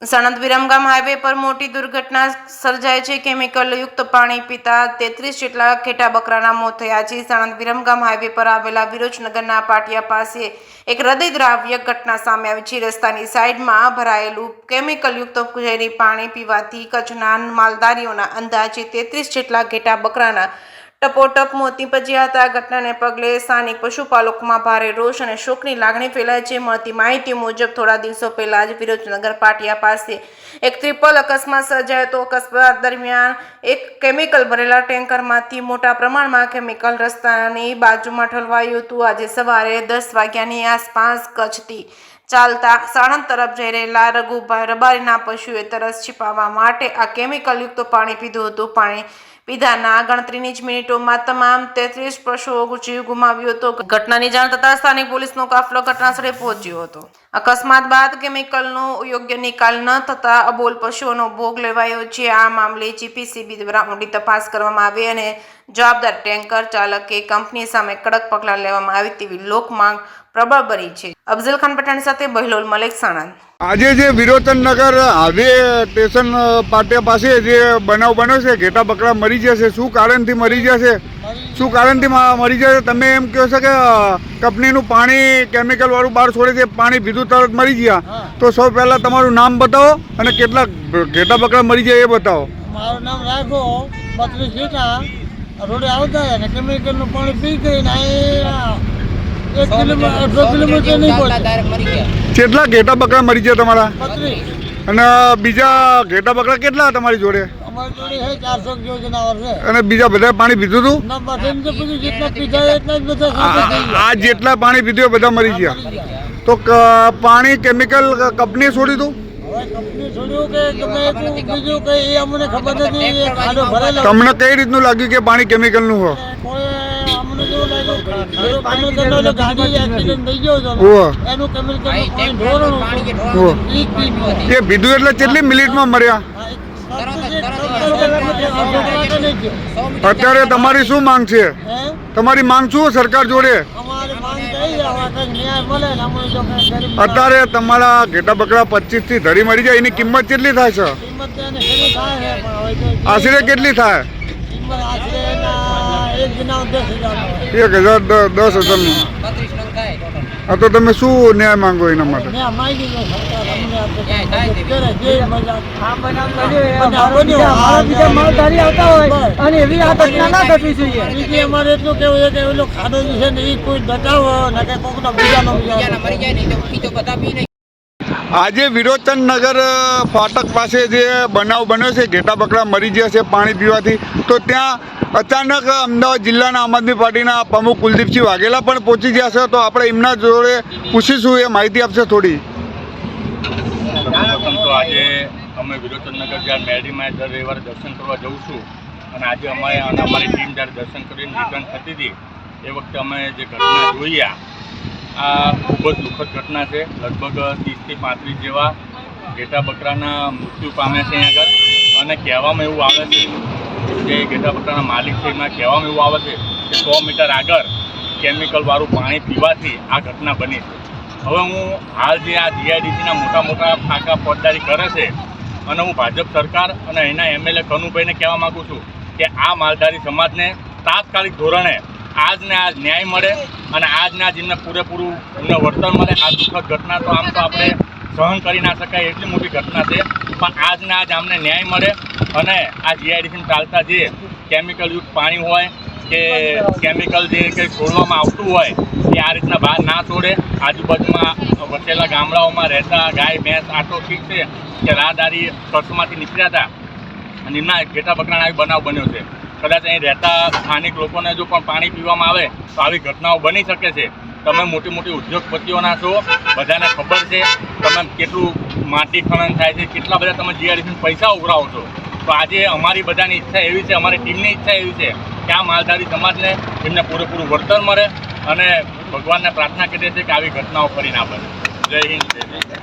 Sanand Viramgam highway પર મોટી દુર્ઘટના સર્જાઈ છે। કેમિકલયુક્ત પાણી પીતા 33 જેટલા ઘેટા બકરાના મોત થયા છે। સાણંદ વિરમગામ હાઈવે પર આવેલા વિરોચનગરના પાટિયા પાસે એક હૃદયદ્રાવ્ય ઘટના સામે આવી છે। રસ્તાની સાઈડમાં ભરાયેલું કેમિકલયુક્ત ઝેરી પાણી પીવાથી કચ્છના માલધારીઓના અંદાજે 33 જેટલા ઘેટા બકરાના ટપોટપ મોત નીપજ્યા હતા। આ ઘટનાને પગલે સ્થાનિક પશુપાલકોમાં ભારે રોષ અને શોકની લાગણી ફેલાઈ છે। મળતી માહિતી મુજબ થોડા દિવસો પહેલા જ વિરોચનગર પાટિયા પાસે એક ટ્રિપલ અકસ્માત સર્જાયો હતો। અકસ્માત દરમિયાન એક કેમિકલ ભરેલા ટેન્કરમાંથી મોટા પ્રમાણમાં કેમિકલ રસ્તાની બાજુમાં ઠલવાયું હતું। આજે સવારે 10 વાગ્યાની આસપાસ કચ્છથી ચાલતા સાણંદ તરફ જઈ રહેલા રઘુભાઈ રબારીના પશુએ તરસ છીપાવવા માટે આ કેમિકલયુક્ત પાણી પીધું હતું। પાણી પીધાના ગણતરીની જ મિનિટોમાં તમામ 33 પશુઓ જીવ ગુમાવ્યો હતો। ઘટનાની જાણ થતાં સ્થાનિક પોલીસનો કાફલો ઘટનાસ્થળે પહોંચ્યો હતો। અકસ્માત બાદ કેમિકલનો યોગ્ય નિકાલ ન થતા અબોલ પશુઓનો ભોગ લેવાયો છે। આ મામલે જીપીસીબી દ્વારા ઊંડી તપાસ કરવામાં આવી અને જવાબદાર ટેન્કર ચાલકે કંપની સામે કડક પગલાં લેવામાં આવે તેવી લોક માંગ પ્રબળ બની છે। અફઝલ ખાન પઠાણ સાથે બહિલોલ મલેક, સાણંદ। આજે જે વિરોચનનગર હાઈવે સ્ટેશન પાટિયા પાસે જે બનાવ બન્યો છે, ઘેટા બકરા મરી જશે, શું કારણથી મરી જશે, શું કારણથી મરી જશે? તમે એમ કહો છો કે કંપનીનું પાણી કેમિકલ વાળું બહાર છોડે છે, પાણી પીધું તરત મરી ગયા, તો સૌ પહેલાં તમારું નામ બતાવો અને કેટલા ઘેટા બકરા મરી જાય એ બતાવો। મારું નામ રાખો 32 ઘેટા રોડે આવતા અને કેમિકલનું પાણી પી ગઈને 1 કિલોમીટર 2 કિલોમીટર નહીં પહોંચે। કેટલા ઘેટા બકરા મરી ગયા તમારા? 32। અને બીજા ઘેટા બકરા કેટલા તમારી જોડે? અમારી જોડે 400 જેવું જનાવર છે। અને બીજા બધા પાણી પીધું હતું? ના, બધું તો પીધું, જેટલા પીધા એટલા જ બધા સાથે થઈ ગયા। આ જેટલા પાણી પીધું બધા મરી ગયા, તો પાણી કેમિકલ કંપનીએ છોડી દઉં? હવે કંપની છોડ્યું કે ગમે એટલું બીજું કંઈ એ અમને ખબર નથી। એ ખાડો ભરેલો તમને કઈ રીતનું લાગ્યું કે પાણી કેમિકલનું હોય? કોઈ અમને જેવું લાગ્યું ગાડી એક્સિડન્ટ થઈ ગયો હતો, એનું કેમિકલનું પાણી ઢોરણું એ પીધું એટલે કેટલી મિનિટમાં મર્યા? અત્યારે તમારી શું માંગ છે? તમારી માંગ શું સરકાર જોડે? અત્યારે તમારા ઘેટા બકરા 25 થી ધરી મરી જાય, એની કિંમત કેટલી થાય છે? આશરે કેટલી થાય? 10,000 હા, તો તમે શું ન્યાય માંગો એના માટે? અમારે એટલું કેવું છે કે એનો ખાડો છે ને એ કોઈ બચાવો ને કે કોઈનો બીજાનો આજે વિરોચનનગર ફાટક પાસે જે બનાવ બન્યો છે, ઘેટા બકરા મરી ગયા છે પાણી પીવાથી, તો ત્યાં અચાનક અમદાવાદ જિલ્લાના આમ આદમી પાર્ટીના પ્રમુખ કુલદીપસિંહ વાઘેલા પણ પહોંચી ગયા છે, તો આપણે એમના જોડે પૂછીશું, એ માહિતી આપશે થોડી। તો આજે અમે વિરોચનનગર જ્યાં મેરડીમાં દર રવિવારે દર્શન કરવા જઉં છું, અને આજે અમારી ટીમ જ્યારે દર્શન કરીને રિટર્ન થતી હતી એ વખતે અમે જે ઘટના જોઈ, આ ખૂબ જ દુઃખદ ઘટના છે। લગભગ 30 થી 35 જેવા ઘેટા બકરાના મૃત્યુ પામ્યા છે અહીં આગળ, અને કહેવામાં એવું આવે છે, જે ઘેટા બકરાના માલિક છે એમાં કહેવામાં એવું આવે છે કે 100 મીટર આગળ કેમિકલવાળું પાણી પીવાથી આ ઘટના બની છે। હવે હું હાલ જે આ જીઆઈડીસીના મોટા મોટા ફાંકા ફોજદારી કરે છે, અને હું ભાજપ સરકાર અને એના એમએલએ કનુભાઈને કહેવા માગું છું કે આ માલધારી સમાજને તાત્કાલિક ધોરણે આજને આજ ન્યાય મળે, અને આજને આજ એમને પૂરેપૂરું એમને વળતર મળે। આ દુઃખદ ઘટના તો આમ તો આપણે સહન કરી ના શકાય એટલી મોટી ઘટના છે, પણ આજને આજ અમને ન્યાય મળે, અને આ જીઆઈડીસી ચાલતા જે કેમિકલયુક્ત પાણી હોય કે કેમિકલ જે કંઈ છોડવામાં આવતું હોય એ આ રીતના બહાર ના છોડે। આજુબાજુમાં વસેલા ગામડાઓમાં રહેતા ગાય ભેંસ આટો ઠીક છે કે રાહદારી કચ્છમાંથી નીકળ્યા હતા અને એમના ઘેટા બકરાના આવી બનાવ બન્યો છે। કદાચ અહીં રહેતા સ્થાનિક લોકોને જો પણ પાણી પીવામાં આવે તો આવી ઘટનાઓ બની શકે છે। તમે મોટી મોટી ઉદ્યોગપતિઓના છો, બધાને ખબર છે તમે કેટલું માટી ખનન થાય છે, કેટલા બધા તમે જીઆઈડીસી પૈસા ઉઘરાવો છો। તો આજે અમારી બધાની ઈચ્છા એવી છે, અમારી ટીમની ઈચ્છા એવી છે કે આ માલધારી સમાજને એમને પૂરેપૂરું વળતર મળે, અને ભગવાનને પ્રાર્થના કરીએ છીએ કે આવી ઘટનાઓ ફરી ના બને। જય હિન્દ, જય જય।